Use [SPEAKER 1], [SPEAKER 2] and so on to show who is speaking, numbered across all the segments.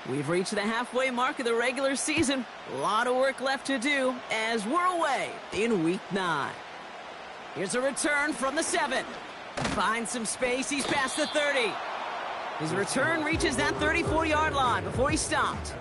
[SPEAKER 1] We've reached the halfway mark of the regular season. A lot of work left to do as we're away in Week 9. Here's a return from the 7. Finds some space. He's past the 30. His return reaches that 34-yard line before he stopped.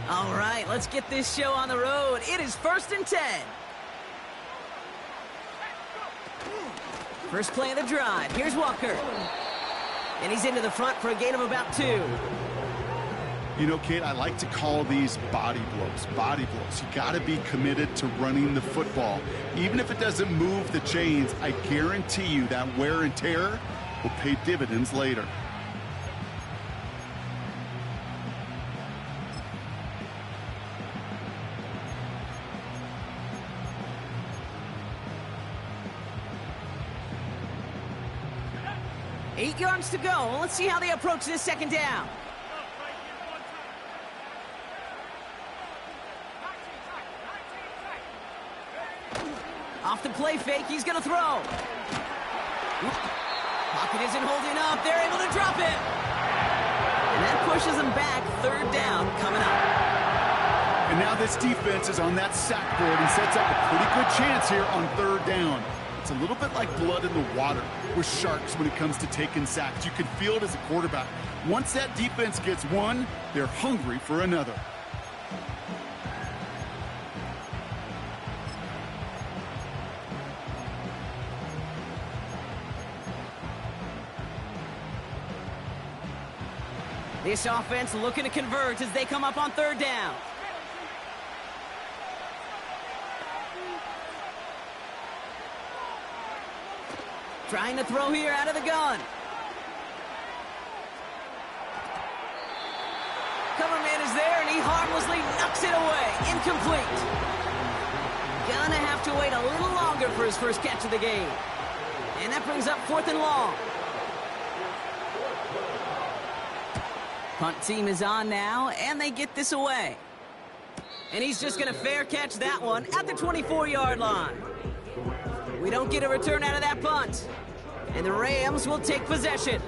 [SPEAKER 1] All right, let's get this show on the road. It is 1st and 10. First play of the drive. Here's Walker. And he's into the front for a gain of about 2.
[SPEAKER 2] You know, Kate, I like to call these body blows. Body blows. You got to be committed to running the football. Even if it doesn't move the chains, I guarantee you that wear and tear will pay dividends later.
[SPEAKER 1] Eight yards to go. Let's see how they approach this second down. Off the play fake, he's going to throw. Pocket isn't holding up. They're able to drop it. And that pushes them back. 3rd down coming up.
[SPEAKER 2] And now this defense is on that sack board and sets up a pretty good chance here on 3rd down. It's a little bit like blood in the water with Sharks when it comes to taking sacks. You can feel it as a quarterback. Once that defense gets one, they're hungry for another.
[SPEAKER 1] This offense looking to convert as they come up on 3rd down. Trying to throw here out of the gun. Cover man is there, and he harmlessly knocks it away. Incomplete. Gonna have to wait a little longer for his first catch of the game. And that brings up 4th and long. Punt team is on now, and they get this away. And he's just gonna fair catch that one at the 24-yard line. We don't get a return out of that punt. And the Rams will take possession.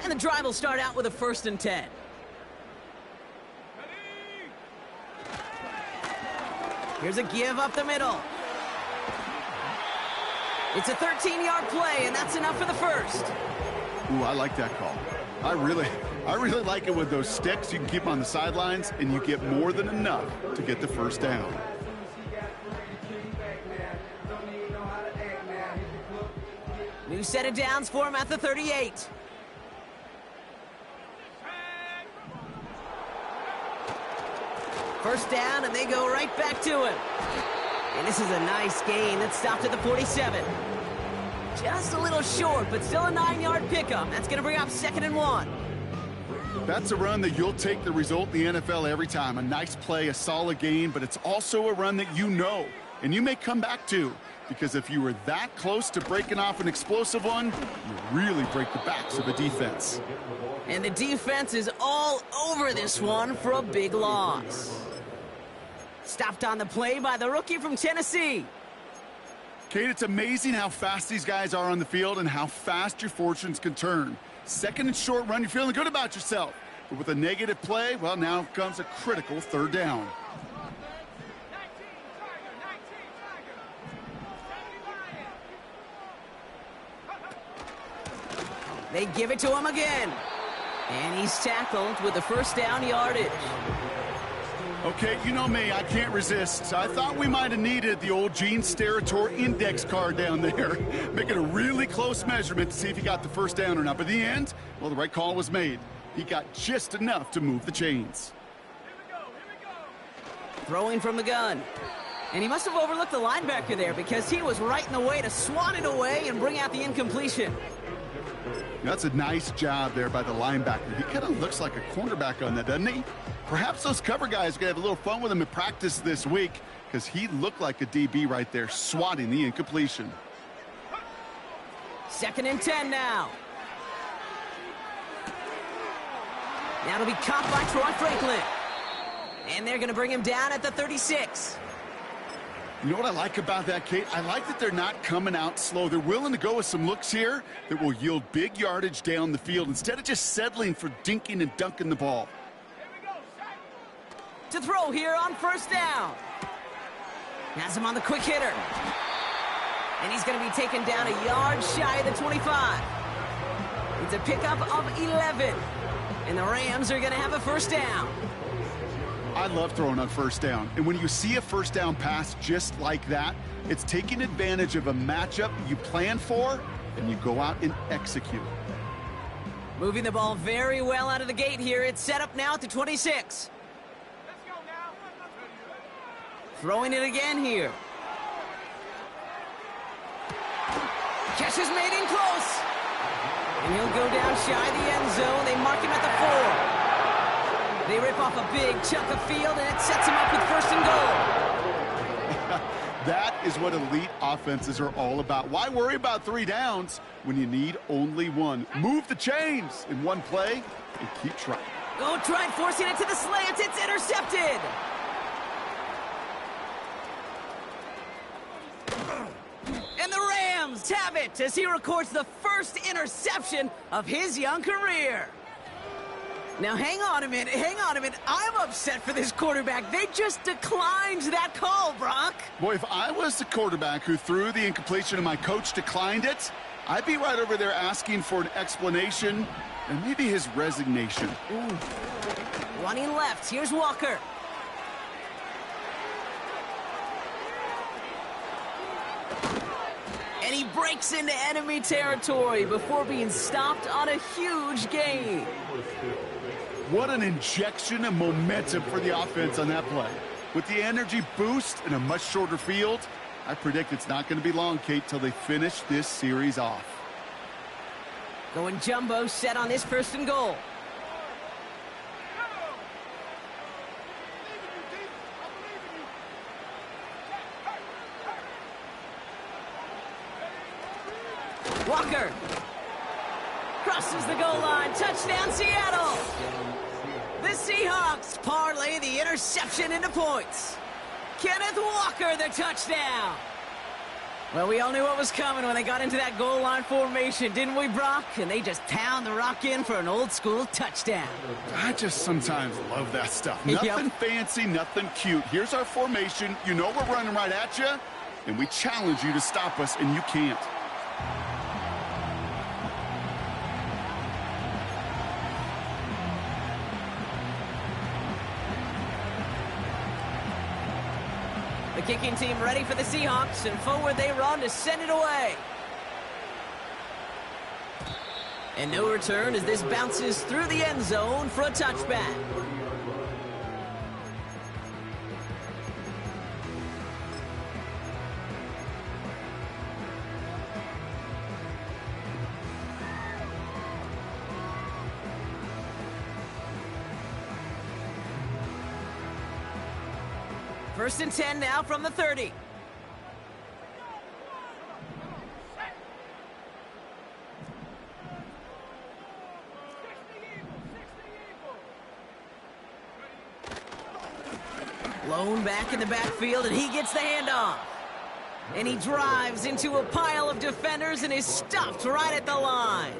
[SPEAKER 1] And the drive will start out with a 1st and 10. Here's a give up the middle. It's a 13-yard play, and that's enough for the first.
[SPEAKER 2] Ooh, I like that call. I really like it with those sticks. You can keep on the sidelines, and you get more than enough to get the 1st down.
[SPEAKER 1] New set of downs for him at the 38. First down, and they go right back to him. And this is a nice gain that stopped at the 47. Just a little short, but still a 9-yard pickup. That's going to bring up 2nd and 1.
[SPEAKER 2] That's a run that you'll take the result in the NFL every time. A nice play, a solid gain, but it's also a run that you know, and you may come back to. Because if you were that close to breaking off an explosive one, you really break the backs of the defense.
[SPEAKER 1] And the defense is all over this one for a big loss. Stopped on the play by the rookie from Tennessee.
[SPEAKER 2] Kate, it's amazing how fast these guys are on the field and how fast your fortunes can turn. 2nd and short run, you're feeling good about yourself. But with a negative play, well, now comes a critical 3rd down.
[SPEAKER 1] They give it to him again. And he's tackled with the 1st down yardage.
[SPEAKER 2] Okay, you know me, I can't resist. I thought we might have needed the old Gene Steratore index card down there, making a really close measurement to see if he got the 1st down or not. But in the end, well, the right call was made. He got just enough to move the chains.
[SPEAKER 3] Here we go.
[SPEAKER 1] Throwing from the gun. And he must have overlooked the linebacker there because he was right in the way to swat it away and bring out the incompletion.
[SPEAKER 2] That's a nice job there by the linebacker. He kind of looks like a cornerback on that, doesn't he? Perhaps those cover guys are going to have a little fun with him in practice this week because he looked like a DB right there, swatting the incompletion.
[SPEAKER 1] 2nd and 10 now. Now it'll be caught by Troy Franklin. And they're going to bring him down at the 36.
[SPEAKER 2] You know what I like about that, Kate? I like that they're not coming out slow. They're willing to go with some looks here that will yield big yardage down the field instead of just settling for dinking and dunking the ball.
[SPEAKER 1] To throw here on 1st down. Has him on the quick hitter. And he's going to be taken down a yard shy of the 25. It's a pickup of 11. And the Rams are going to have a 1st down.
[SPEAKER 2] I love throwing on 1st down. And when you see a 1st down pass just like that, it's taking advantage of a matchup you plan for, and you go out and execute.
[SPEAKER 1] Moving the ball very well out of the gate here. It's set up now at the 26.
[SPEAKER 3] Let's go now.
[SPEAKER 1] Throwing it again here. Catch is made in close. And he'll go down shy of the end zone. They mark him at the 4. They rip off a big chunk of field, and it sets him up with 1st and goal.
[SPEAKER 2] That is what elite offenses are all about. Why worry about 3 downs when you need only 1? Move the chains in one play and keep trying.
[SPEAKER 1] Go try forcing it to the slants. It's intercepted. And the Rams have it as he records the 1st interception of his young career. Now, hang on a minute. I'm upset for this quarterback. They just declined that call, Brock.
[SPEAKER 2] Boy, if I was the quarterback who threw the incompletion and my coach declined it, I'd be right over there asking for an explanation and maybe his resignation.
[SPEAKER 1] Ooh. Running left. Here's Walker. And he breaks into enemy territory before being stopped on a huge gain.
[SPEAKER 2] What an injection of momentum for the offense on that play. With the energy boost and a much shorter field, I predict it's not going to be long, Kate, till they finish this series off.
[SPEAKER 1] Going jumbo set on this 1st and goal. Walker crosses the goal line. Touchdown, Seattle. The Seahawks parlay the interception into points. Kenneth Walker, the touchdown. Well, we all knew what was coming when they got into that goal line formation, didn't we, Brock? And they just pound the rock in for an old-school touchdown.
[SPEAKER 2] I just sometimes love that stuff. Nothing fancy, nothing cute. Here's our formation. You know we're running right at you, and we challenge you to stop us, and you can't.
[SPEAKER 1] The kicking team ready for the Seahawks, and forward they run to send it away. And no return as this bounces through the end zone for a touchback. First and 10 now from the 30. Blown back in the backfield, and he gets the handoff. And he drives into a pile of defenders and is stopped right at the line.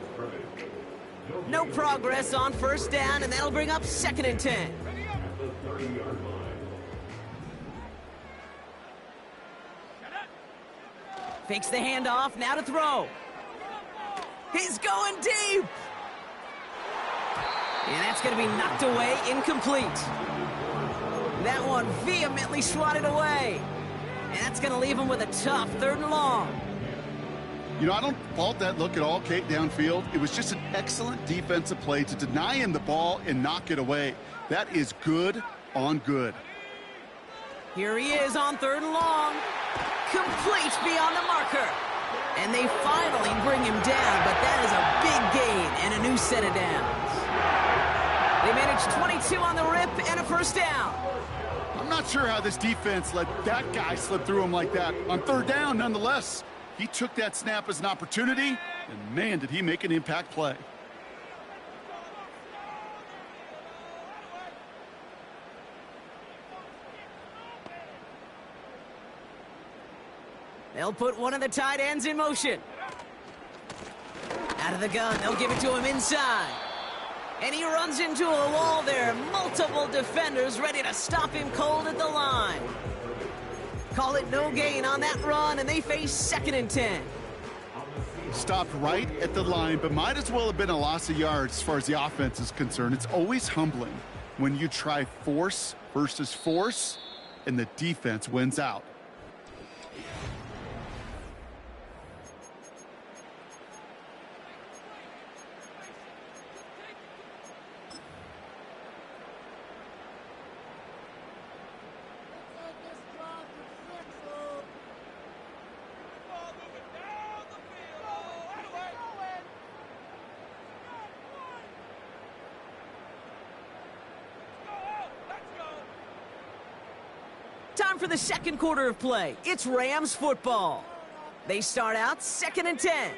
[SPEAKER 1] No progress on 1st down, and that'll bring up 2nd and 10. Fakes the handoff, now to throw. He's going deep. And that's going to be knocked away, incomplete. That one vehemently swatted away. And that's going to leave him with a tough 3rd and long.
[SPEAKER 2] You know, I don't fault that look at all, Kate, downfield. It was just an excellent defensive play to deny him the ball and knock it away. That is good on good.
[SPEAKER 1] Here he is on 3rd and long. Complete beyond the marker. And they finally bring him down, but that is a big gain and a new set of downs. They managed 22 on the rip and a first down.
[SPEAKER 2] I'm not sure how this defense let that guy slip through him like that. On third down, nonetheless, he took that snap as an opportunity, and man, did he make an impact play.
[SPEAKER 1] They'll put one of the tight ends in motion. Out of the gun, they'll give it to him inside. And he runs into a wall there. Multiple defenders ready to stop him cold at the line. Call it no gain on that run, and they face 2nd and 10.
[SPEAKER 2] Stopped right at the line, but might as well have been a loss of yards as far as the offense is concerned. It's always humbling when you try force versus force, and the defense wins out.
[SPEAKER 1] Time for the second quarter of play. It's Rams football. They start out 2nd and 10.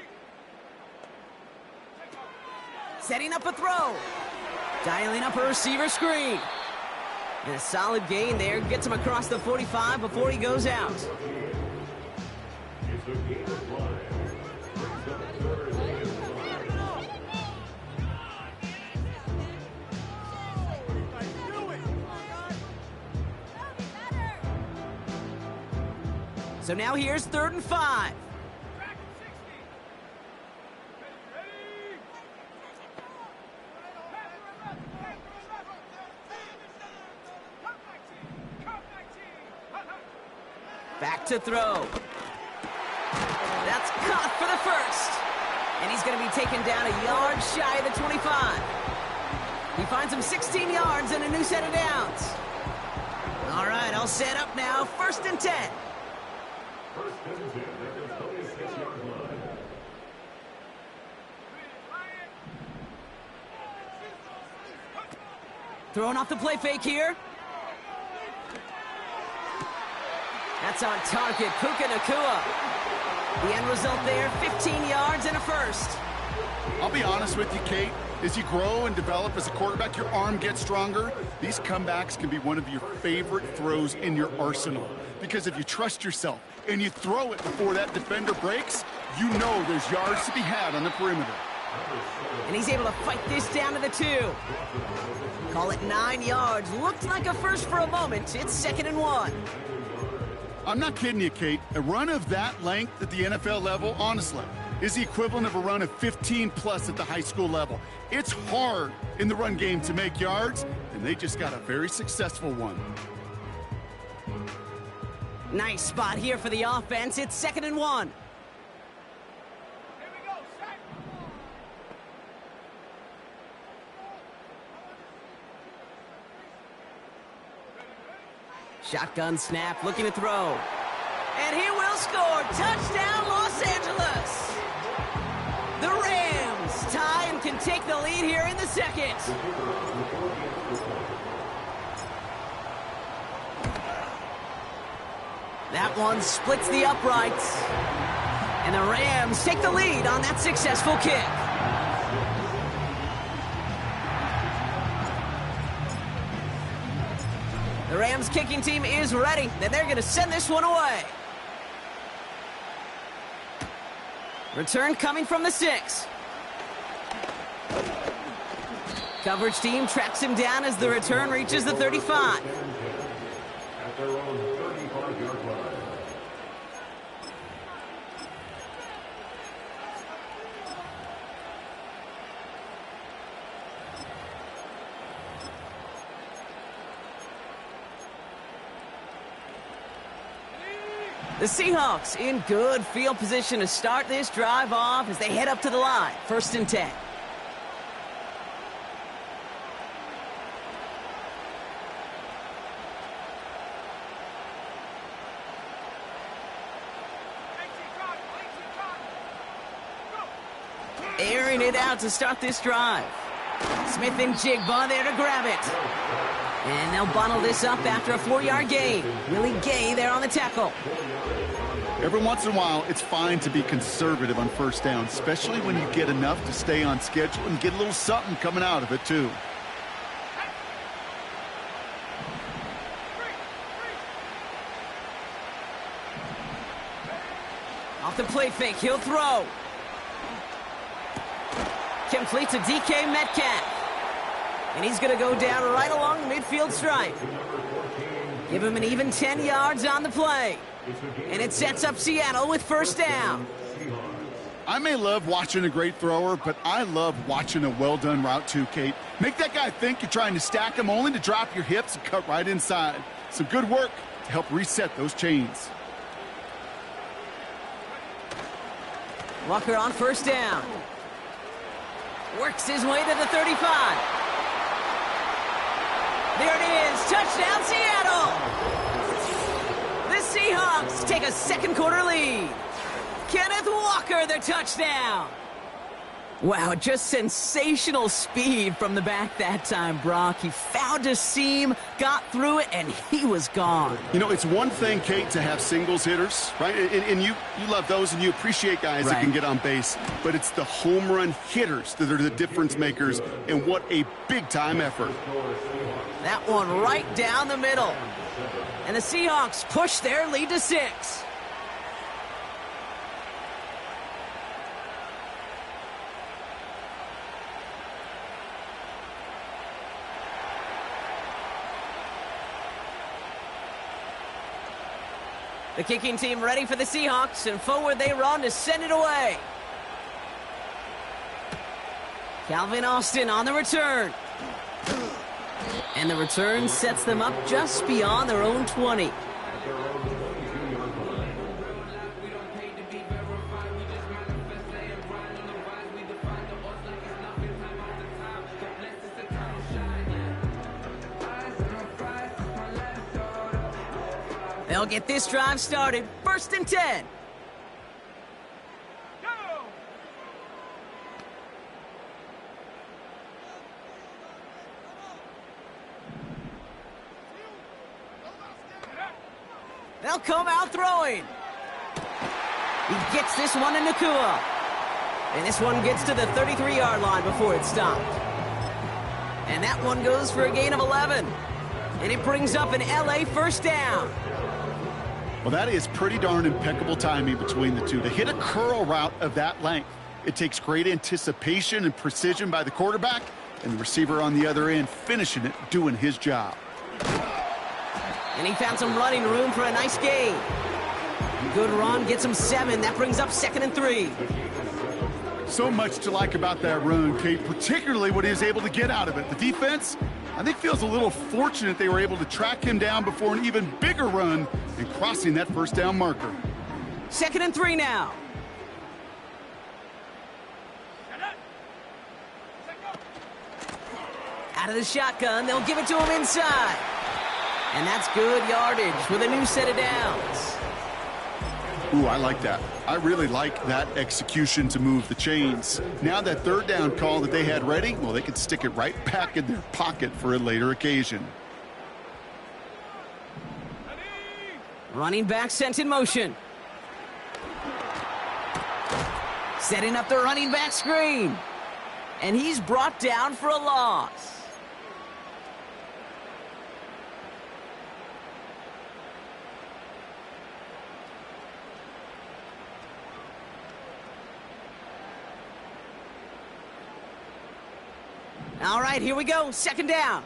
[SPEAKER 1] Setting up a throw. Dialing up a receiver screen. And a solid gain there. Gets him across the 45 before he goes out. So now here's 3rd and 5. Back to throw. That's caught for the first. And he's going to be taken down a yard shy of the 25. He finds him 16 yards and a new set of downs. All right, all set up now. 1st and 10. Throwing off the play fake here. That's on target, Puka Nacua. The end result there, 15 yards and a first.
[SPEAKER 2] I'll be honest with you, Kate. As you grow and develop as a quarterback, your arm gets stronger. These comebacks can be one of your favorite throws in your arsenal. Because if you trust yourself and you throw it before that defender breaks, you know there's yards to be had on the perimeter.
[SPEAKER 1] And he's able to fight this down to the 2. Call it 9 yards. Looked like a first for a moment. It's 2nd and 1.
[SPEAKER 2] I'm not kidding you, Kate. A run of that length at the NFL level, honestly, is the equivalent of a run of 15+ at the high school level. It's hard in the run game to make yards, and they just got a very successful one.
[SPEAKER 1] Nice spot here for the offense. It's 2nd and 1. Shotgun snap, looking to throw. And he will score. Touchdown, Los Angeles. The Rams tie and can take the lead here in the second. That one splits the uprights. And the Rams take the lead on that successful kick. The Rams kicking team is ready, and they're going to send this one away. Return coming from the 6. Coverage team tracks him down as the return reaches the 35.
[SPEAKER 4] At their own 35-yard line.
[SPEAKER 1] The Seahawks in good field position to start this drive off as they head up to the line. 1st and 10. airing it out to start this drive. Smith and Jigba there to grab it. And they'll bottle this up after a 4-yard gain. Willie Gay there on the tackle.
[SPEAKER 2] Every once in a while, it's fine to be conservative on first down, especially when you get enough to stay on schedule and get a little something coming out of it, too.
[SPEAKER 1] Off the play fake, he'll throw. Complete to DK Metcalf. And he's going to go down right along the midfield stripe. Give him an even 10 yards on the play. And it sets up Seattle with first down.
[SPEAKER 2] I may love watching a great thrower, but I love watching a well-done route too, Kate. Make that guy think you're trying to stack him only to drop your hips and cut right inside. Some good work to help reset those chains.
[SPEAKER 1] Walker on first down. Works his way to the 35. There it is. Touchdown, Seattle. The Seahawks take a second quarter lead. Kenneth Walker, the touchdown. Wow, just sensational speed from the back that time, Brock. He found a seam, got through it, and he was gone.
[SPEAKER 2] You know, it's one thing, Kate, to have singles hitters, right? And you love those, and you appreciate guys that can get on base. But it's the home run hitters that are the difference makers, and what a big-time effort.
[SPEAKER 1] That one right down the middle. And the Seahawks push their lead to 6. The kicking team ready for the Seahawks, and forward they run to send it away. Calvin Austin on the return. And the return sets them up just beyond their own 20. They'll get this drive started. 1st and 10. They'll come out throwing. He gets this one in Nakua. And this one gets to the 33-yard line before it's stopped. And that one goes for a gain of 11. And it brings up an LA first down.
[SPEAKER 2] Well, that is pretty darn impeccable timing between the two. To hit a curl route of that length, it takes great anticipation and precision by the quarterback, and the receiver on the other end finishing it, doing his job.
[SPEAKER 1] And he found some running room for a nice gain. Good run, gets him 7. That brings up 2nd and 3.
[SPEAKER 2] So much to like about that run, Kate, particularly what he was able to get out of it. The defense, I think, feels a little fortunate they were able to track him down before an even bigger run and crossing that first down marker.
[SPEAKER 1] 2nd and 3 now. Out of the shotgun, they'll give it to him inside. And that's good yardage with a new set of downs.
[SPEAKER 2] Ooh, I like that. I really like that execution to move the chains. Now that 3rd down call that they had ready, well, they could stick it right back in their pocket for a later occasion.
[SPEAKER 1] Running back sent in motion. Setting up the running back screen. And he's brought down for a loss. All right, here we go. 2nd down.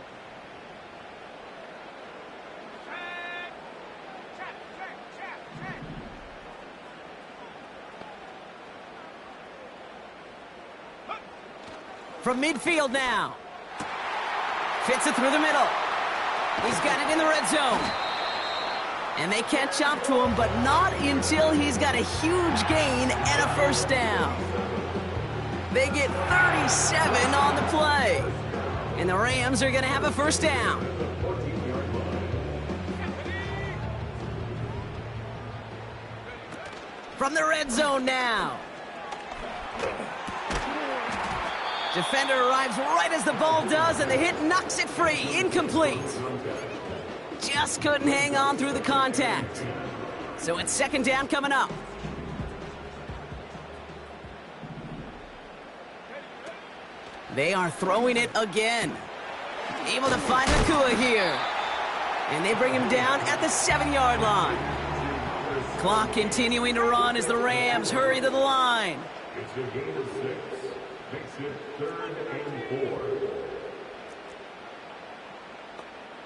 [SPEAKER 1] From midfield now. Fits it through the middle. He's got it in the red zone. And they catch up to him, but not until he's got a huge gain and a first down. They get 37 on the play. And the Rams are going to have a first down. From the red zone now. Defender arrives right as the ball does, and the hit knocks it free. Incomplete. Just couldn't hang on through the contact. So it's second down coming up. They are throwing it again. Able to find Nakua here. And they bring him down at the 7-yard line. Clock continuing to run as the Rams hurry to the line.
[SPEAKER 4] It's a gain of 6. Makes it 3rd and 4.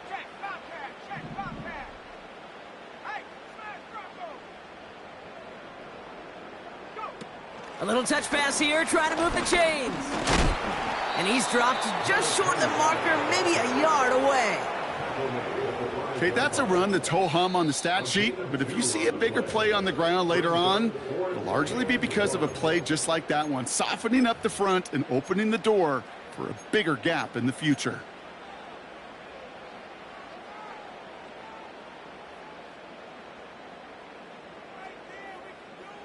[SPEAKER 3] Check, Bobcat, check, Bobcat. Hey, smash, Bronco. Go.
[SPEAKER 1] A little touch pass here, trying to move the chains. And he's dropped just short of the marker, maybe a yard away.
[SPEAKER 2] Okay, that's a run that's ho-hum on the stat sheet, but if you see a bigger play on the ground later on, it'll largely be because of a play just like that one, softening up the front and opening the door for a bigger gap in the future.
[SPEAKER 3] Right there, we can do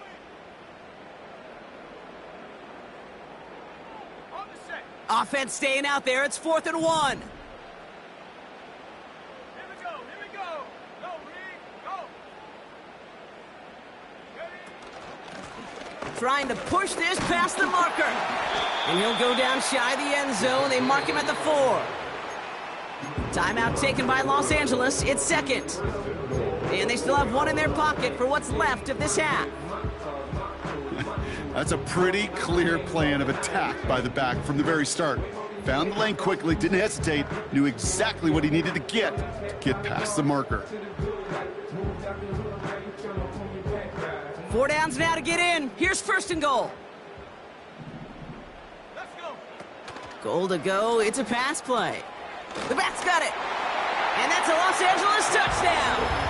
[SPEAKER 3] it. On the set.
[SPEAKER 1] Offense staying out there, it's 4th and 1.
[SPEAKER 3] Here we go, here we go. Go, Reed, go. Ready?
[SPEAKER 1] Trying to push this past the marker. And he'll go down shy of the end zone. They mark him at the 4. Timeout taken by Los Angeles. It's second. And they still have one in their pocket for what's left of this half.
[SPEAKER 2] That's a pretty clear plan of attack by the back from the very start. Found the lane quickly, didn't hesitate, knew exactly what he needed to get past the marker.
[SPEAKER 1] 4 downs now to get in. Here's 1st and goal.
[SPEAKER 3] Let's go.
[SPEAKER 1] Goal to go. It's a pass play. The Bats got it. And that's a Los Angeles touchdown.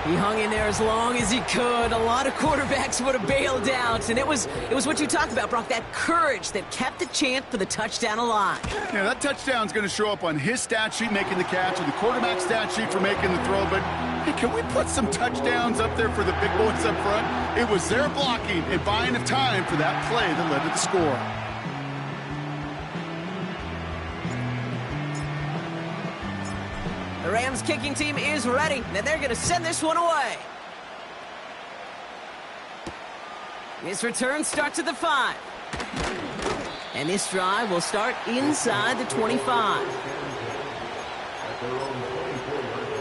[SPEAKER 1] He hung in there as long as he could. A lot of quarterbacks would have bailed out. And it was what you talked about, Brock, that courage that kept the chant for the touchdown alive.
[SPEAKER 2] Yeah, that touchdown's going to show up on his stat sheet making the catch and the quarterback stat sheet for making the throw. But hey, can we put some touchdowns up there for the big boys up front? It was their blocking and buying of time for that play that led to the score.
[SPEAKER 1] The Rams kicking team is ready, and they're going to send this one away. This return starts at the 5. And this drive will start inside the 25.
[SPEAKER 4] At their own 24-yard line.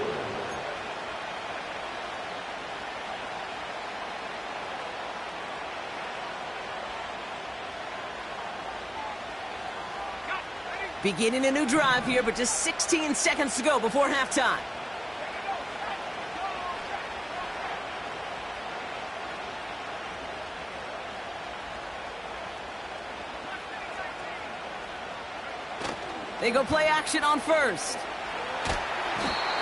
[SPEAKER 1] Beginning a new drive here, but just 16 seconds to go before halftime. They go play action on 1st.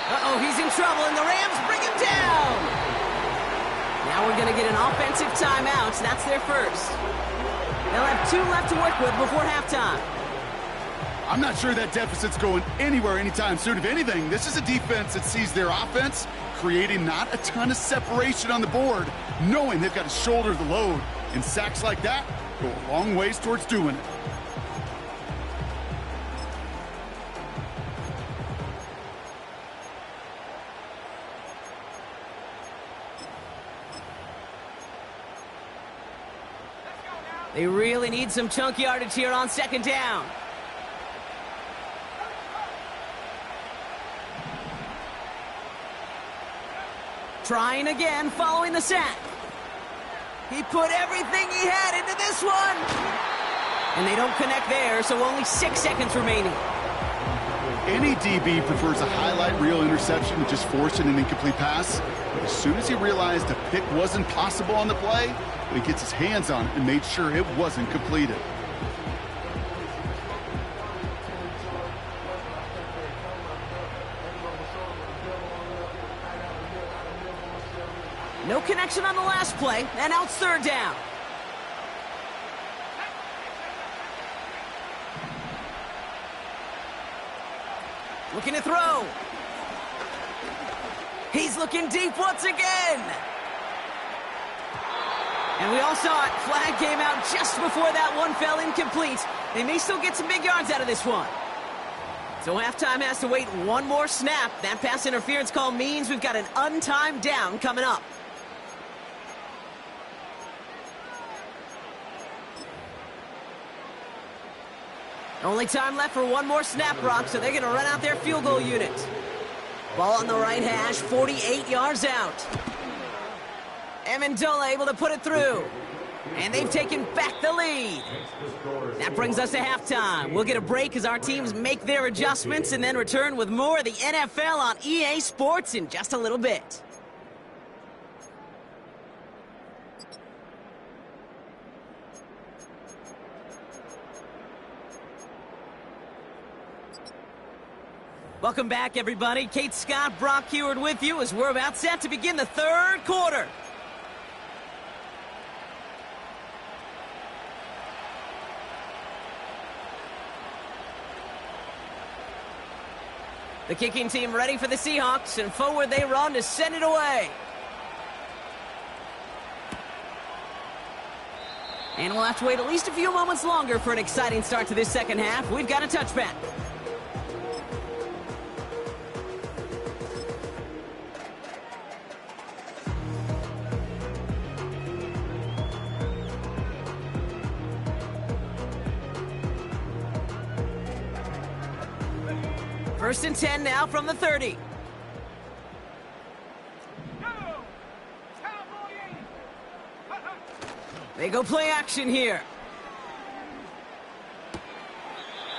[SPEAKER 1] Uh-oh, he's in trouble, and the Rams bring him down. Now we're going to get an offensive timeout. That's their first. They'll have 2 left to work with before halftime.
[SPEAKER 2] I'm not sure that deficit's going anywhere anytime soon. If anything, this is a defense that sees their offense creating not a ton of separation on the board, knowing they've got to shoulder the load. And sacks like that go a long ways towards doing it.
[SPEAKER 1] They really need some chunk yardage here on 2nd down. Trying again following the sack. He put everything he had into this one. And they don't connect there, so only 6 seconds remaining.
[SPEAKER 2] Any DB prefers a highlight reel interception to just forcing an incomplete pass. But as soon as he realized a pick wasn't possible on the play, he gets his hands on it and made sure it wasn't completed.
[SPEAKER 1] No connection on the last play, and now it's 3rd down. Looking to throw. He's looking deep once again. And we all saw it. Flag came out just before that one fell incomplete. They may still get some big yards out of this one. So halftime has to wait one more snap. That pass interference call means we've got an untimed down coming up. Only time left for one more snap, Brock, so they're going to run out their field goal unit. Ball on the right hash, 48 yards out. Amendola able to put it through. And they've taken back the lead. That brings us to halftime. We'll get a break as our teams make their adjustments and then return with more of the NFL on EA Sports in just a little bit. Welcome back, everybody. Kate Scott, Brock Heward with you as we're about set to begin the third quarter. The kicking team ready for the Seahawks, and forward they run to send it away. And we'll have to wait at least a few moments longer for an exciting start to this second half. We've got a touchback. First and 10 now from the 30. They go play action here.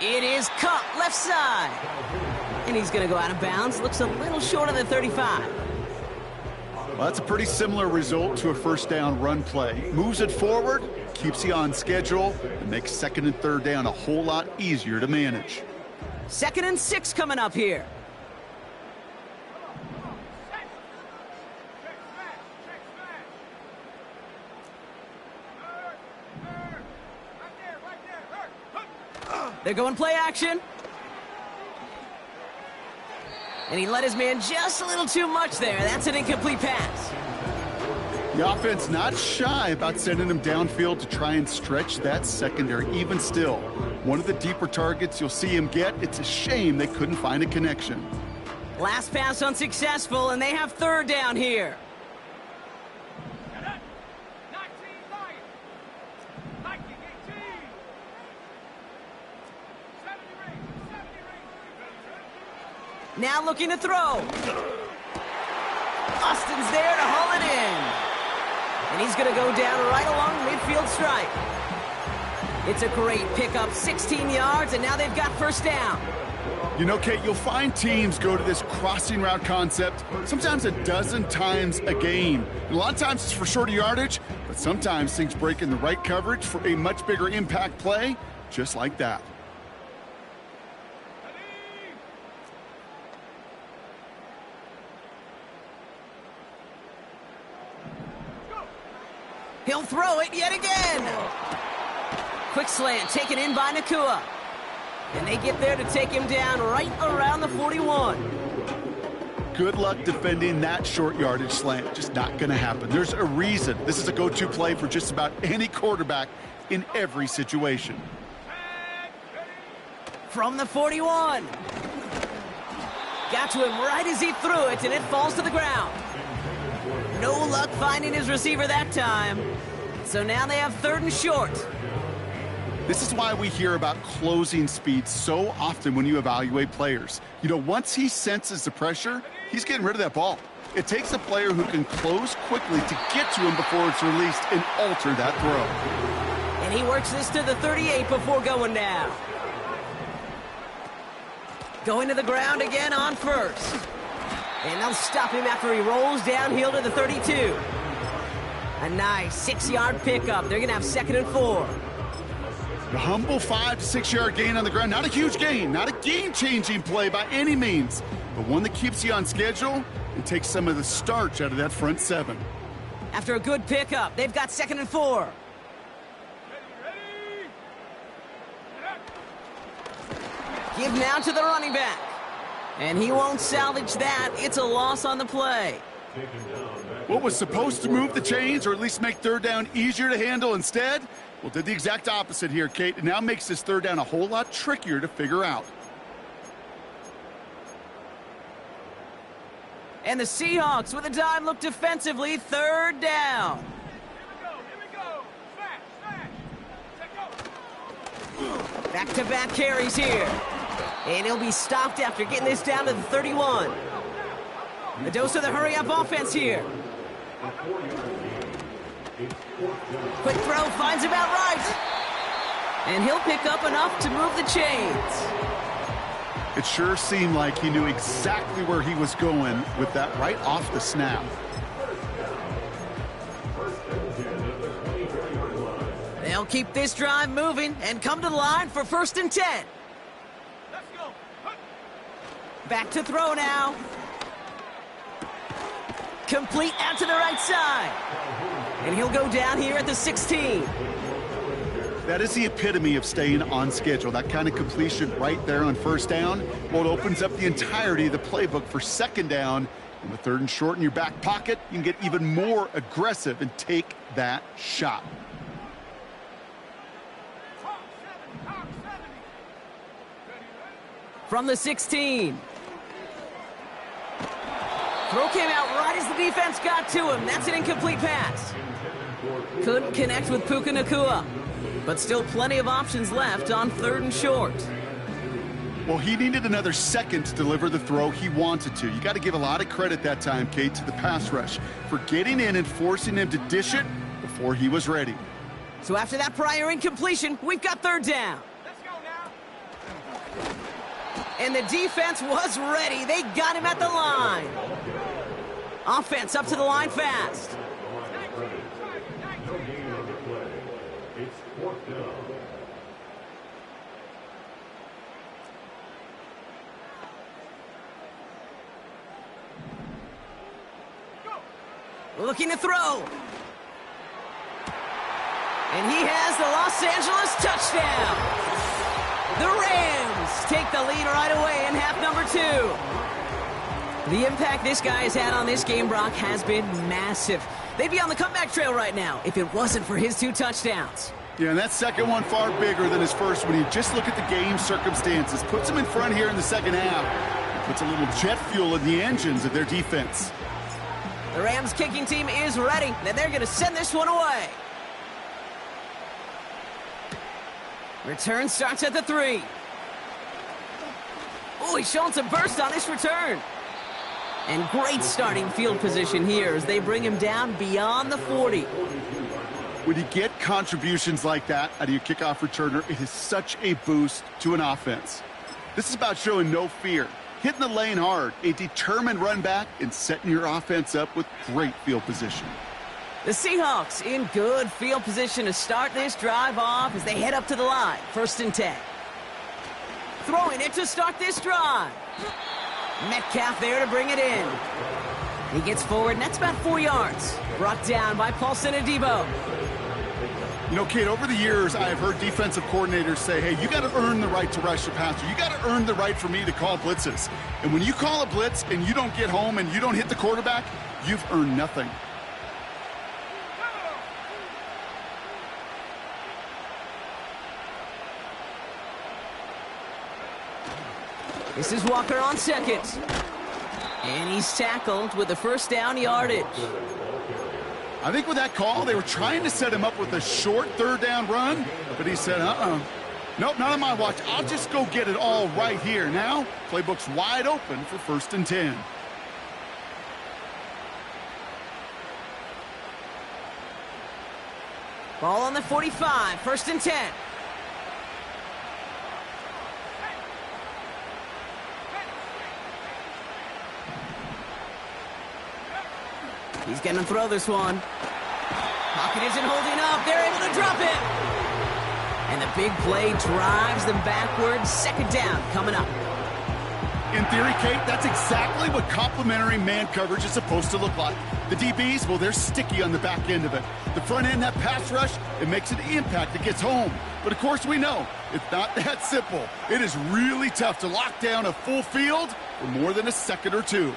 [SPEAKER 1] It is caught left side. And he's going to go out of bounds. Looks a little short of the 35.
[SPEAKER 2] Well, that's a pretty similar result to a first down run play. Moves it forward, keeps you on schedule, and makes second and third down a whole lot easier to manage.
[SPEAKER 1] 2nd and 6 coming up here. They're going play action. And he let his man just a little too much there. That's an incomplete pass.
[SPEAKER 2] The offense not shy about sending him downfield to try and stretch that secondary. Even still, one of the deeper targets you'll see him get. It's a shame they couldn't find a connection.
[SPEAKER 1] Last pass unsuccessful, and they have third down here. Now looking to throw. Austin's there to haul it in. And he's going to go down right along the midfield stripe. It's a great pickup, 16 yards, and now they've got first down.
[SPEAKER 2] You know, Kate, you'll find teams go to this crossing route concept sometimes a dozen times a game. And a lot of times it's for shorter yardage, but sometimes things break in the right coverage for a much bigger impact play, just like that.
[SPEAKER 1] He'll throw it yet again. Quick slant taken in by Nakua. And they get there to take him down right around the 41.
[SPEAKER 2] Good luck defending that short yardage slant. Just not going to happen. There's a reason. This is a go-to play for just about any quarterback in every situation.
[SPEAKER 1] From the 41. Got to him right as he threw it, and it falls to the ground. No luck finding his receiver that time. So now they have third and short.
[SPEAKER 2] This is why we hear about closing speed so often when you evaluate players. You know, once he senses the pressure, he's getting rid of that ball. It takes a player who can close quickly to get to him before it's released and alter that throw.
[SPEAKER 1] And he works this to the 38 before going down. Going to the ground again on first. And they'll stop him after he rolls downhill to the 32. A nice 6-yard pickup. They're going to have 2nd and 4.
[SPEAKER 2] A humble 5 to 6 yard gain on the ground. Not a huge gain, not a game-changing play by any means, but one that keeps you on schedule and takes some of the starch out of that front 7.
[SPEAKER 1] After a good pickup, they've got 2nd and 4. Give now to the running back. And he won't salvage that. It's a loss on the play.
[SPEAKER 2] What was supposed to move the chains or at least make third down easier to handle instead? Well, did the exact opposite here, Kate. It now makes this third down a whole lot trickier to figure out.
[SPEAKER 1] And the Seahawks with a dime look defensively, third down.
[SPEAKER 3] Here we go. Smash. Take go.
[SPEAKER 1] Back-to-back carries here. And he'll be stopped after getting this down to the 31. The dose of the hurry-up offense here. Quick throw, finds him out right. And he'll pick up enough to move the chains.
[SPEAKER 2] It sure seemed like he knew exactly where he was going with that right off the snap.
[SPEAKER 1] They'll keep this drive moving and come to the line for 1st and 10.
[SPEAKER 3] Let's go.
[SPEAKER 1] Back to throw now. Complete out to the right side. And he'll go down here at the 16.
[SPEAKER 2] That is the epitome of staying on schedule. That kind of completion right there on 1st down. Well, it opens up the entirety of the playbook for 2nd down. And with 3rd and short in your back pocket, you can get even more aggressive and take that shot.
[SPEAKER 3] Top 70.
[SPEAKER 1] From the 16. Throw came out right as the defense got to him. That's an incomplete pass. Couldn't connect with Puka Nacua. But still plenty of options left on 3rd and short.
[SPEAKER 2] Well, he needed another second to deliver the throw he wanted to. You got to give a lot of credit that time, Kate, to the pass rush for getting in and forcing him to dish it before he was ready.
[SPEAKER 1] So after that prior incompletion, we've got 3rd down.
[SPEAKER 3] Let's go now.
[SPEAKER 1] And the defense was ready. They got him at the line. Offense up to the line fast.
[SPEAKER 4] It's 4th down.
[SPEAKER 1] Looking to throw. And he has the Los Angeles touchdown. The Rams take the lead right away in half number 2. The impact this guy has had on this game, Brock, has been massive. They'd be on the comeback trail right now if it wasn't for his 2 touchdowns.
[SPEAKER 2] Yeah, and that second one far bigger than his first when you just look at the game circumstances. Puts him in front here in the 2nd half. Puts a little jet fuel in the engines of their defense.
[SPEAKER 1] The Rams kicking team is ready, and they're going to send this one away. Return starts at the 3. Oh, he's showing some burst on this return. And great starting field position here as they bring him down beyond the 40.
[SPEAKER 2] When you get contributions like that out of your kickoff returner, it is such a boost to an offense. This is about showing no fear, hitting the lane hard, a determined run back, and setting your offense up with great field position.
[SPEAKER 1] The Seahawks in good field position to start this drive off as they head up to the line. 1st and 10. Throwing it to start this drive. Metcalf there to bring it in. He gets forward, and that's about 4 yards. Brought down by Paulson Adebo.
[SPEAKER 2] You know, Kate, over the years, I have heard defensive coordinators say, hey, you got to earn the right to rush the passer. You got to earn the right for me to call blitzes. And when you call a blitz and you don't get home and you don't hit the quarterback, you've earned nothing.
[SPEAKER 1] This is Walker on 2nd. And he's tackled with the 1st down yardage.
[SPEAKER 2] I think with that call, they were trying to set him up with a short 3rd down run, but he said, nope, not on my watch. I'll just go get it all right here. Now, playbook's wide open for 1st and 10.
[SPEAKER 1] Ball on the 45, 1st and 10. He's going to throw this one. Pocket isn't holding up. They're able to drop it. And the big play drives them backwards. 2nd down coming up.
[SPEAKER 2] In theory, Kate, that's exactly what complementary man coverage is supposed to look like. The DBs, well, they're sticky on the back end of it. The front end, that pass rush, it makes an impact. It gets home. But, of course, we know it's not that simple. It is really tough to lock down a full field for more than a second or two.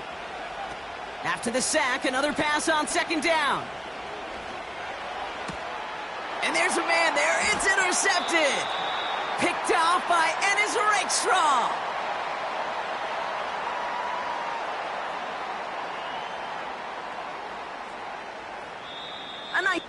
[SPEAKER 1] After the sack, another pass on second down. And there's a man there. It's intercepted. Picked off by Ennis Rakestraw. A nice...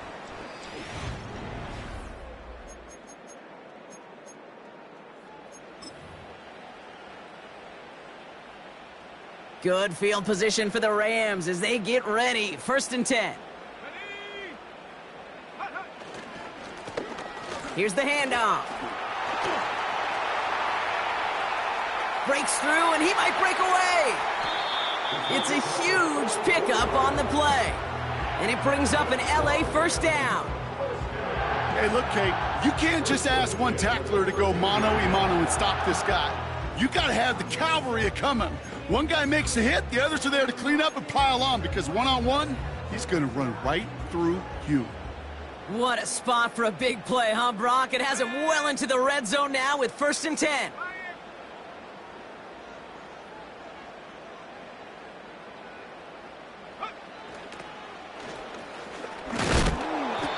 [SPEAKER 1] Good field position for the Rams as they get ready. 1st and 10. Here's the handoff. Breaks through, and he might break away. It's a huge pickup on the play. And it brings up an LA 1st down.
[SPEAKER 2] Hey, look, Kate, you can't just ask one tackler to go mano-a-mano and stop this guy. You got to have the cavalry coming. One guy makes a hit, the others are there to clean up and pile on, because one-on-one, he's going to run right through you.
[SPEAKER 1] What a spot for a big play, huh, Brock? It has him well into the red zone now with 1st and 10.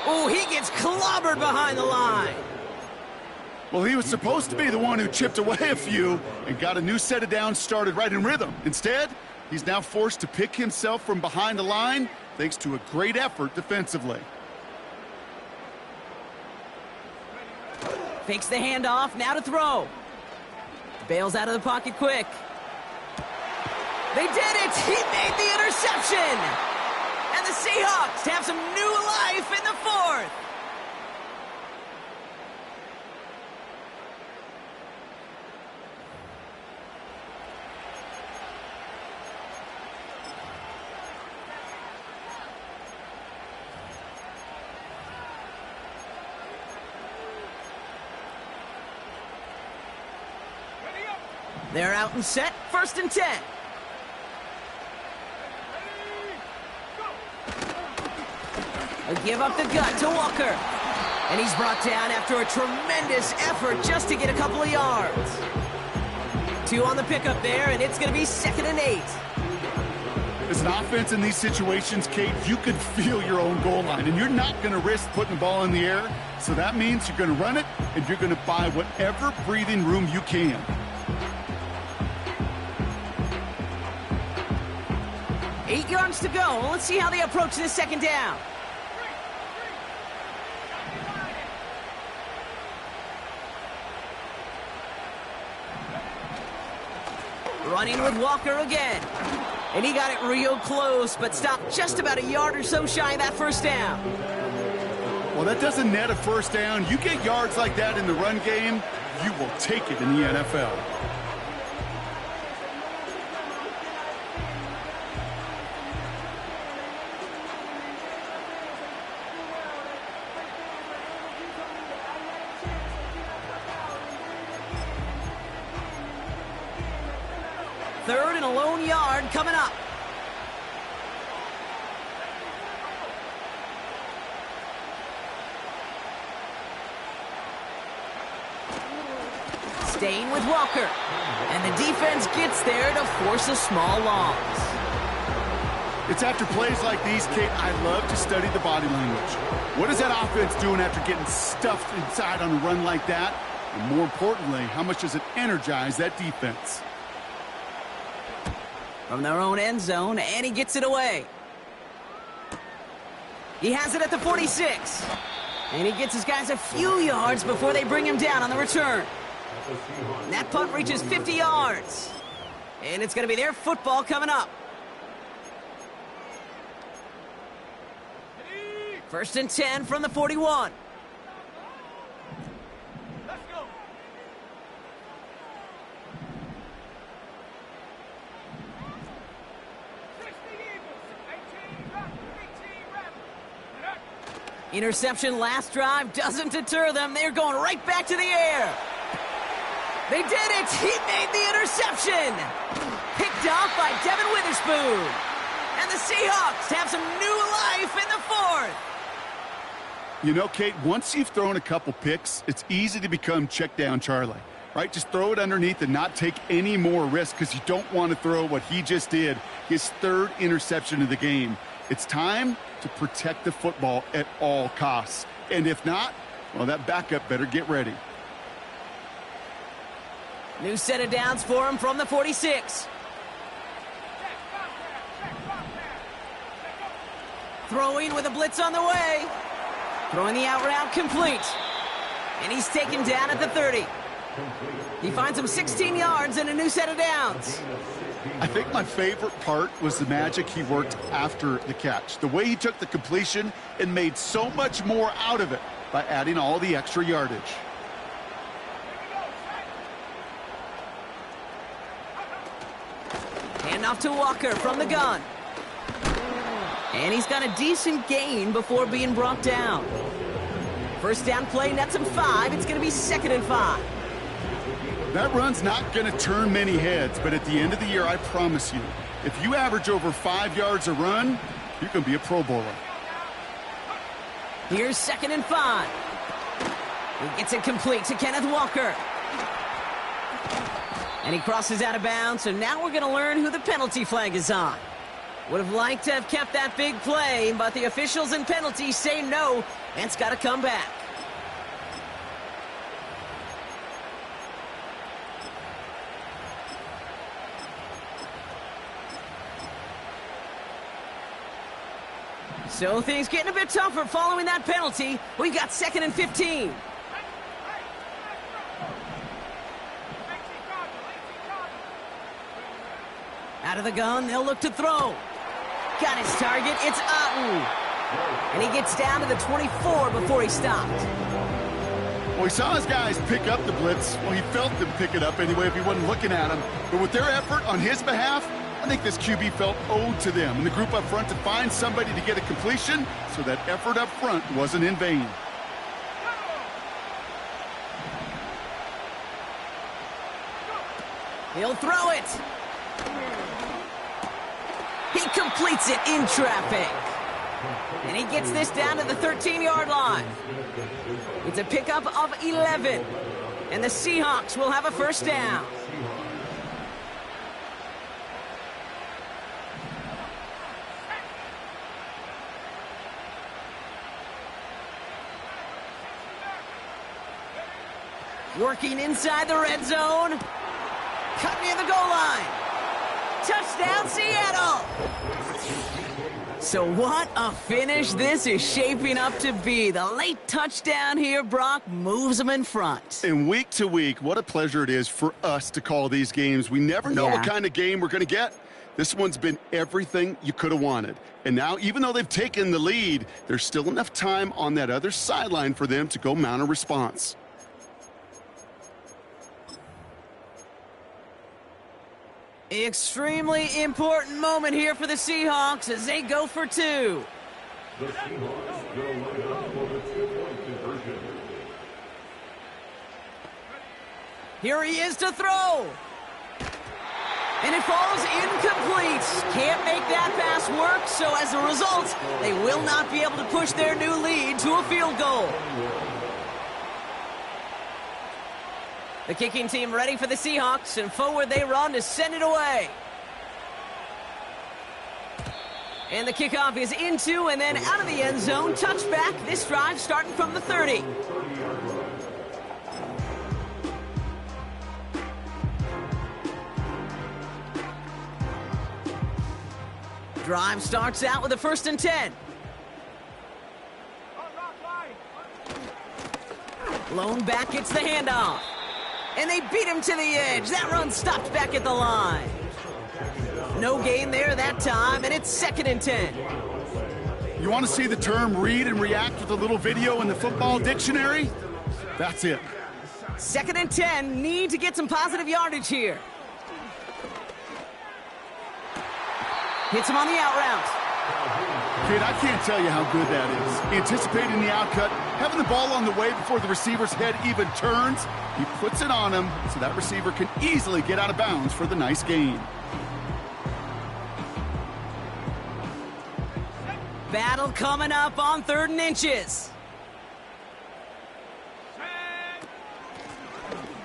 [SPEAKER 1] Oh, he gets clobbered behind the line.
[SPEAKER 2] Well, he was supposed to be the one who chipped away a few and got a new set of downs started right in rhythm. Instead, he's now forced to pick himself from behind the line thanks to a great effort defensively.
[SPEAKER 1] Fakes the handoff, now to throw. Bails out of the pocket quick. They did it! He made the interception! And the Seahawks have some new life in the 4th. They're out and set, 1st and 10. A give up the gut to Walker. And he's brought down after a tremendous effort just to get a couple of yards. 2 on the pickup there, and it's going to be 2nd and 8.
[SPEAKER 2] As an offense in these situations, Kate, you could feel your own goal line, and you're not going to risk putting the ball in the air. So that means you're going to run it, and you're going to buy whatever breathing room you can.
[SPEAKER 1] Eight yards to go. Well, let's see how they approach this 2nd down. Running with Walker again. And he got it real close, but stopped just about a yard or so shy of that 1st down.
[SPEAKER 2] Well, that doesn't net a 1st down. You get yards like that in the run game, you will take it in the NFL.
[SPEAKER 1] Third and a lone yard coming up. Staying with Walker. And the defense gets there to force a small loss.
[SPEAKER 2] It's after plays like these, Kate, I love to study the body language. What is that offense doing after getting stuffed inside on a run like that? And more importantly, how much does it energize that defense?
[SPEAKER 1] From their own end zone, and he gets it away. He has it at the 46. And he gets his guys a few yards before they bring him down on the return. And that punt reaches 50 yards. And it's going to be their football coming up. 1st and 10 from the 41.
[SPEAKER 3] Let's go.
[SPEAKER 1] Interception last drive doesn't deter them. They're going right back to the air. They did it. He made the interception. Picked off by Devin Witherspoon. And the Seahawks have some new life in the 4th.
[SPEAKER 2] You know, Kate, once you've thrown a couple picks, it's easy to become check down Charlie. right? Just throw it underneath and not take any more risk because you don't want to throw what he just did, his third interception of the game. It's time to protect the football at all costs. And if not, well, that backup better get ready.
[SPEAKER 1] New set of downs for him from the 46. Throwing with a blitz on the way. Throwing the out route complete. And he's taken down at the 30. He finds him 16 yards and a new set of downs.
[SPEAKER 2] I think my favorite part was the magic he worked after the catch. The way he took the completion and made so much more out of it by adding all the extra yardage.
[SPEAKER 1] Hand off to Walker from the gun. And he's got a decent gain before being brought down. First down play nets him 5. It's going to be 2nd and 5.
[SPEAKER 2] That run's not going to turn many heads, but at the end of the year, I promise you, if you average over 5 yards a run, you're going to be a Pro Bowler.
[SPEAKER 1] Here's 2nd and 5. He gets it complete to Kenneth Walker. And he crosses out of bounds, so now we're going to learn who the penalty flag is on. Would have liked to have kept that big play, but the officials and penalties say no, and it's got to come back. So things getting a bit tougher following that penalty. We got 2nd and 15. Out of the gun, they'll look to throw. Got his target, it's Otten. And he gets down to the 24 before he stopped.
[SPEAKER 2] Well, he saw his guys pick up the blitz. Well, he felt them pick it up anyway if he wasn't looking at him. But with their effort on his behalf, I think this QB felt owed to them and the group up front to find somebody to get a completion so that effort up front wasn't in vain.
[SPEAKER 1] He'll throw it. He completes it in traffic. And he gets this down to the 13-yard line. It's a pickup of 11. And the Seahawks will have a first down. Working inside the red zone. Cut near the goal line. Touchdown, Seattle! So what a finish this is shaping up to be. The late touchdown here, Brock, moves them in front.
[SPEAKER 2] And week to week, what a pleasure it is for us to call these games. We never know what kind of game we're going to get. This one's been everything you could have wanted. And now, even though they've taken the lead, there's still enough time on that other sideline for them to go mount a response.
[SPEAKER 1] Extremely important moment here for the Seahawks as they go for 2.
[SPEAKER 4] The Seahawks will line up for the 2-point conversion.
[SPEAKER 1] Here he is to throw. And it falls incomplete. Can't make that pass work, so as a result, they will not be able to push their new lead to a field goal. The kicking team ready for the Seahawks, and forward they run to send it away. And the kickoff is into and then out of the end zone. Touchback, this drive starting from the 30. Drive starts out with a 1st and 10. Lone back gets the handoff. And they beat him to the edge. That run stopped back at the line. No gain there that time, and it's 2nd and 10.
[SPEAKER 2] You want to see the term read and react with a little video in the football dictionary? That's it.
[SPEAKER 1] 2nd and 10, need to get some positive yardage here. Hits him on the out route.
[SPEAKER 2] Kid, I can't tell you how good that is. Anticipating the outcut, having the ball on the way before the receiver's head even turns. He puts it on him so that receiver can easily get out of bounds for the nice gain.
[SPEAKER 1] Battle coming up on 3rd and inches.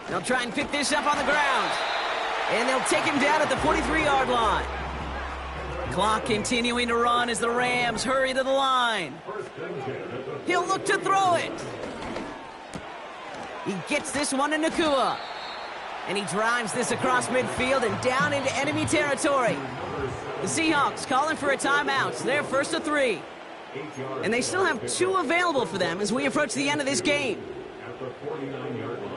[SPEAKER 1] They'll try and pick this up on the ground. And they'll take him down at the 43-yard line. Clock continuing to run as the Rams hurry to the line. He'll look to throw it. He gets this one to Nakua. And he drives this across midfield and down into enemy territory. The Seahawks calling for a timeout. They're first to 3. And they still have 2 available for them as we approach the end of this game.
[SPEAKER 4] At the 49-yard line.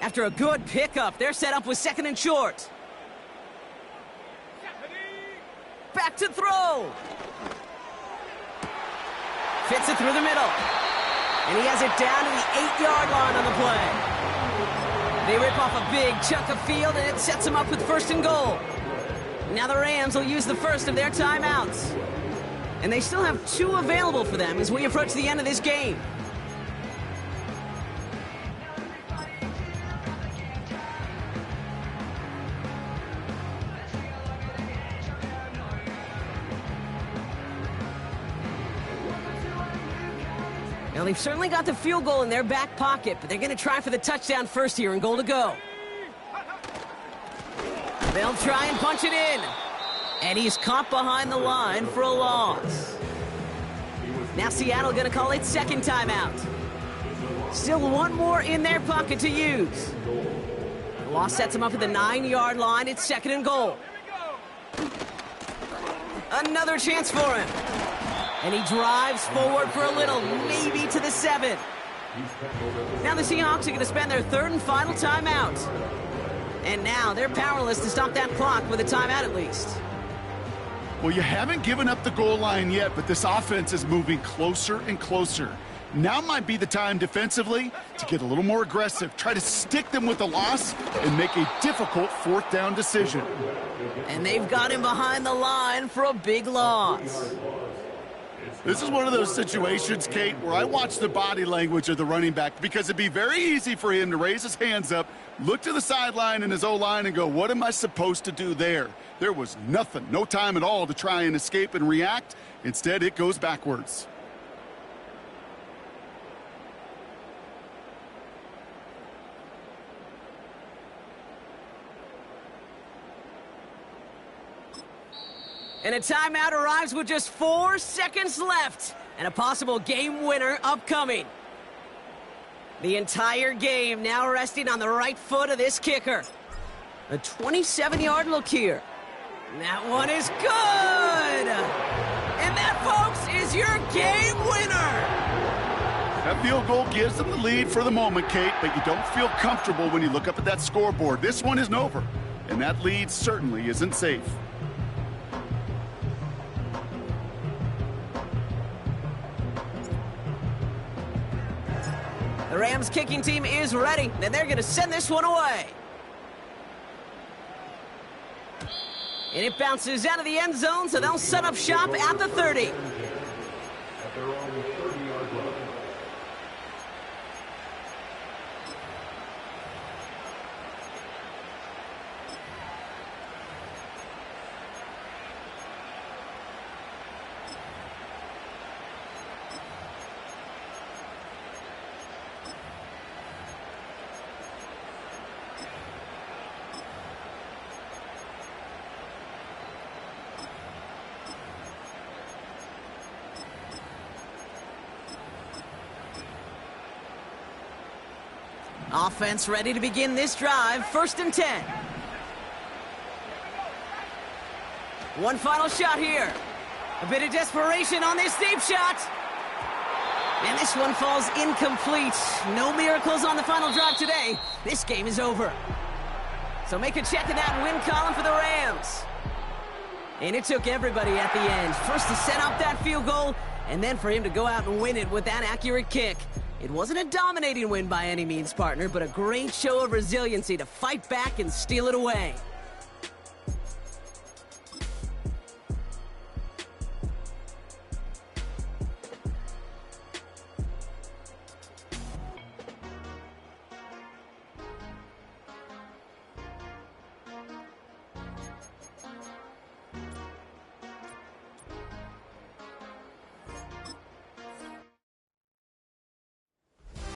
[SPEAKER 1] After a good pickup, they're set up with 2nd and short. Back to throw. Fits it through the middle. And he has it down to the 8-yard line on the play. They rip off a big chunk of field, and it sets them up with 1st and goal. Now the Rams will use the first of their timeouts. And they still have 2 available for them as we approach the end of this game. Now, they've certainly got the field goal in their back pocket, but they're going to try for the touchdown first here and goal to go. They'll try and punch it in. And he's caught behind the line for a loss. Now Seattle going to call it 2nd timeout. Still 1 more in their pocket to use. The loss sets him up at the 9-yard line. It's 2nd and goal. Another chance for him. And he drives forward for a little, maybe to the 7. Now the Seahawks are going to spend their 3rd and final timeout. And now they're powerless to stop that clock with a timeout at least.
[SPEAKER 2] Well, you haven't given up the goal line yet, but this offense is moving closer and closer. Now might be the time defensively to get a little more aggressive, try to stick them with the loss, and make a difficult 4th down decision.
[SPEAKER 1] And they've got him behind the line for a big loss.
[SPEAKER 2] This is one of those situations, Kate, where I watch the body language of the running back because it'd be very easy for him to raise his hands up, look to the sideline in his O-line and go, what am I supposed to do there? There was nothing, no time at all to try and escape and react. Instead, it goes backwards.
[SPEAKER 1] And a timeout arrives with just 4 seconds left. And a possible game winner upcoming. The entire game now resting on the right foot of this kicker. A 27-yard look here. That one is good! And that, folks, is your game winner!
[SPEAKER 2] That field goal gives them the lead for the moment, Kate, but you don't feel comfortable when you look up at that scoreboard. This one isn't over, and that lead certainly isn't safe.
[SPEAKER 1] The Rams kicking team is ready, and they're going to send this one away. And it bounces out of the end zone, so they'll set up shop at the 30.
[SPEAKER 4] At their own 30-yard line.
[SPEAKER 1] Offense ready to begin this drive. 1st and 10. One final shot here. A bit of desperation on this deep shot. And this one falls incomplete. No miracles on the final drive today. This game is over. So make a check in that win column for the Rams. And it took everybody at the end. First to set up that field goal, and then for him to go out and win it with that accurate kick. It wasn't a dominating win by any means, partner, but a great show of resiliency to fight back and steal it away.